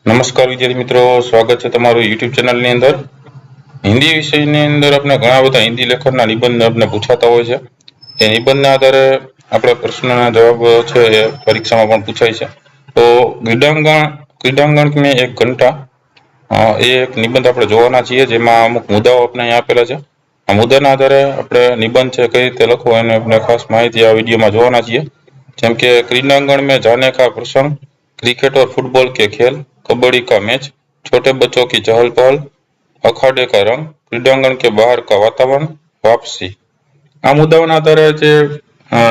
નમસ્કાર વિદ્યાર્થી મિત્રો, સ્વાગત છે તમારું યુટ્યુબ ચેનલની અંદર। હિન્દી વિષયની અંદર આપણે ઘણા બધા હિન્દી લેખનના નિબંધ આપણે પૂછાતા હોય છે। એ નિબંધના આધારે આપણા પ્રશ્નના જવાબ છે એ પરીક્ષામાં પણ પૂછાય છે। તો ક્રીડાંગણ में एक घंटा એ એક નિબંધ આપણે જોવાના છીએ, જેમાં અમુક મુદ્દાઓ આપણે અહીં આપેલા છે। આ મુદ્દાના આધારે આપણે નિબંધ છે કઈ રીતે લખવો એને આપણે ખાસ માહિતી આ વિડીયોમાં જોવાના છીએ। જેમ કે क्रीडांगण में जाने का प्रसंग, क्रिकेट और फुटबॉल के खेल, कबड्डी का मैच, छोटे बच्चों की चहल पहल, अखाड़े का रंग, क्रीडांगण के बाहर का वातावरण, वापसी। આ મુદ્દાઓના આધારે જે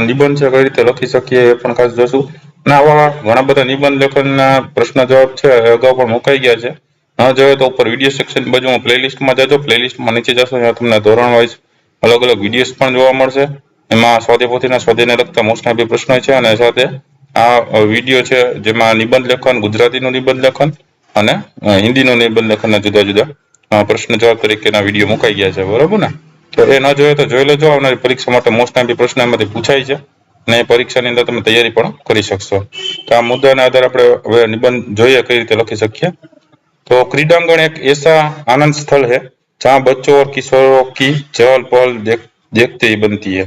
નિબંધ છે કઈ રીતે લખી શકીએ એ પણ ખાસ જોશું। અને આવા ઘણા બધા નિબંધ લેખનના પ્રશ્ન જવાબ છે એ અગાઉ પણ મુકાઈ ગયા છે। ન જોઈએ તો ઉપર વિડીયો સેક્શન બાજુમાં પ્લેલિસ્ટમાં જજો, પ્લેલિસ્ટમાં નીચે જશો ત્યાં તમને ધોરણ વાઇઝ અલગ અલગ વિડીયોઝ પણ જોવા મળશે। એમાં સ્વાધ્યાય પોથીના સ્વાધ્યાયને લગતા મોસ્ટ આઈએમપી પ્રશ્નો છે, અને સાથે આ વિડીયો છે જેમાં નિબંધ લેખન, ગુજરાતીનું નિબંધ લેખન અને હિન્દીનું નિબંધ લેખનના જુદા જુદા પ્રશ્ન જવાબ તરીકેના વિડીયો મુકાઈ ગયા છે, બરોબર ને? તો એ ન જોઈએ તો જોઈ લેજો, આવનારી પરીક્ષા માટે મોસ્ટ આઈએમપી પ્રશ્ન એમાંથી પૂછાય છે અને એ પરીક્ષાની અંદર તમે તૈયારી પણ કરી શકશો। તો આ મુદ્દાના આધારે આપણે હવે નિબંધ જોઈએ કઈ રીતે લખી શકીએ। तो क्रीडांगण एक ऐसा आनंद स्थल है जहाँ बच्चों और किशोरों की चहल पहल देखते ही बनती है।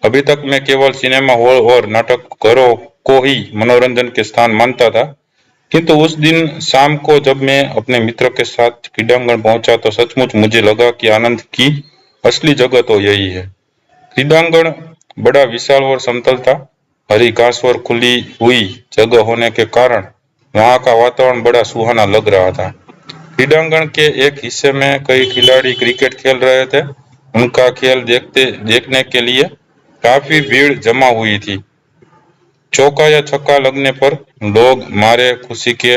अभी तक मैं केवल सिनेमा हॉल और नाटक घरों को ही मनोरंजन के स्थान मानता था, किंतु उस दिन शाम को जब मैं अपने मित्र के साथ क्रीडांगण पहुंचा तो सचमुच मुझे लगा कि आनंद की असली जगह तो यही है। क्रीडांगण बड़ा विशाल और समतल था। हरी घास और खुली हुई जगह होने के कारण वहाँ का वातावरण बड़ा सुहाना लग रहा था। क्रीडांगण के एक हिस्से में कई खिलाड़ी क्रिकेट खेल रहे थे। उनका खेल देखने के लिए काफी भीड़ जमा हुई थी। चौका या छक्का लगने पर लोग मारे खुशी के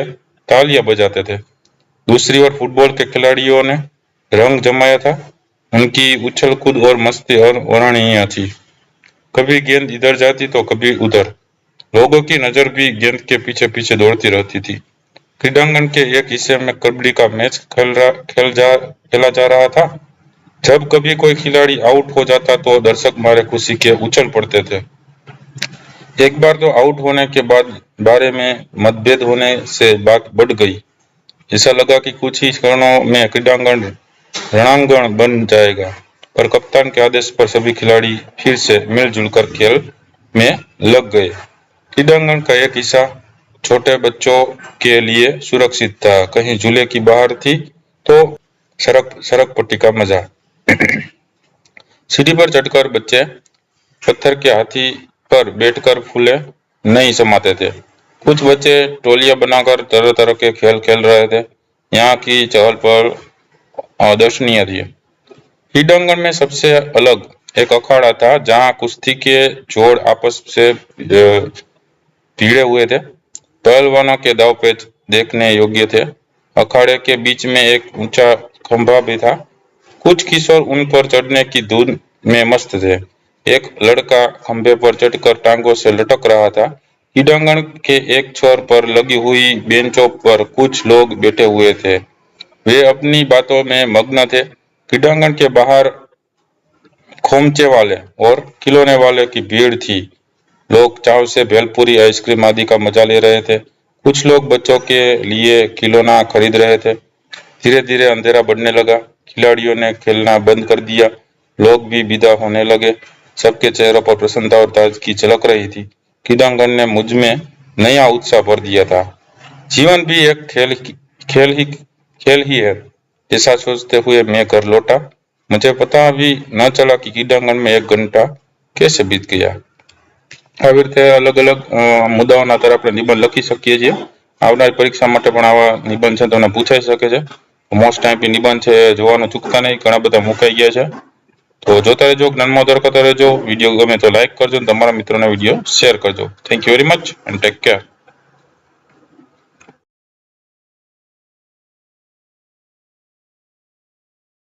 तालियां बजाते थे। दूसरी ओर फुटबॉल के खिलाड़ियों ने रंग जमाया था। उनकी उछल कूद और मस्ती और वर्णनीय थी। कभी गेंद इधर जाती तो कभी उधर। लोगों की नजर भी गेंद के पीछे पीछे दौड़ती रहती थी। क्रीडांगण के एक हिस्से में कबड्डी का मैच खेला जा रहा था। जब कभी कोई खिलाड़ी आउट हो जाता तो दर्शक मारे खुशी के उछल पड़ते थे। एक बार तो आउट होने के बाद बारे में मतभेद होने से बात बढ़ गई। ऐसा लगा कि कुछ ही क्षणों में क्रीडांगण रणांगण बन जाएगा, पर कप्तान के आदेश पर सभी खिलाड़ी फिर से मिलजुल कर खेल में लग गए। क्रीडांगण का एक हिस्सा छोटे बच्चों के लिए सुरक्षित था। कहीं झूले की बाहर थी तो सड़क पट्टी का मजा। सीढ़ी पर चढ़कर बच्चे पत्थर के हाथी पर बैठकर फूले नहीं समाते थे। कुछ बच्चे टोलियां बनाकर तरह तरह के खेल खेल रहे थे। यहाँ की चहल पहल दर्शनीय थी। क्रीडांगण में सबसे अलग एक अखाड़ा था, जहाँ कुश्ती के जोड़ आपस से भिड़े हुए थे। पहलवानों के दाव पेच देखने योग्य थे। अखाड़े के बीच में एक ऊंचा खंभा भी था। कुछ किशोर उन पर चढ़ने की धुन में मस्त थे। एक लड़का खंभे पर चढ़कर टांगों से लटक रहा था। क्रीडांगण के एक छोर पर लगी हुई बेंचों पर कुछ लोग बैठे हुए थे। वे अपनी बातों में मग्न थे। क्रीडांगण के बाहर खोमचे वाले और खिलौने वाले की भीड़ थी। लोग चाव से भेलपुरी, आइसक्रीम आदि का मजा ले रहे थे। कुछ लोग बच्चों के लिए खिलौना खरीद रहे थे। धीरे धीरे अंधेरा बढ़ने लगा। खिलाड़ियों ने खेलना बंद कर दिया। लोग भी विदा होने लगे। सबके चेहरों पर प्रसन्नता और ताजगी झलक रही थी। क्रीडांगण ने मुझ में नया उत्साह भर दिया था। जीवन भी एक खेल ही है, ऐसा सोचते हुए मैं घर लौटा। मुझे पता भी न चला कि क्रीडांगण में एक घंटा कैसे बीत गया। આવી રીતે અલગ અલગ મુદ્દાઓના આધારે આપણે નિબંધ લખી શકીએ છીએ। આવનારી પરીક્ષા માટે પણ આવા નિબંધ છે તમને પૂછાઈ શકે છે। મોસ્ટ આઈએમપી નિબંધ છે જોવાનું ચૂકતા નહીં, ઘણા બધા મુકાઈ ગયા છે। તો જોતા રહેજો, જ્ઞાનમાં વધારો કરતા રહેજો। વિડીયો ગમે તો લાઈક કરજો અને તમારા મિત્રોને વિડીયો શેર કરજો। Thank you very much and take care.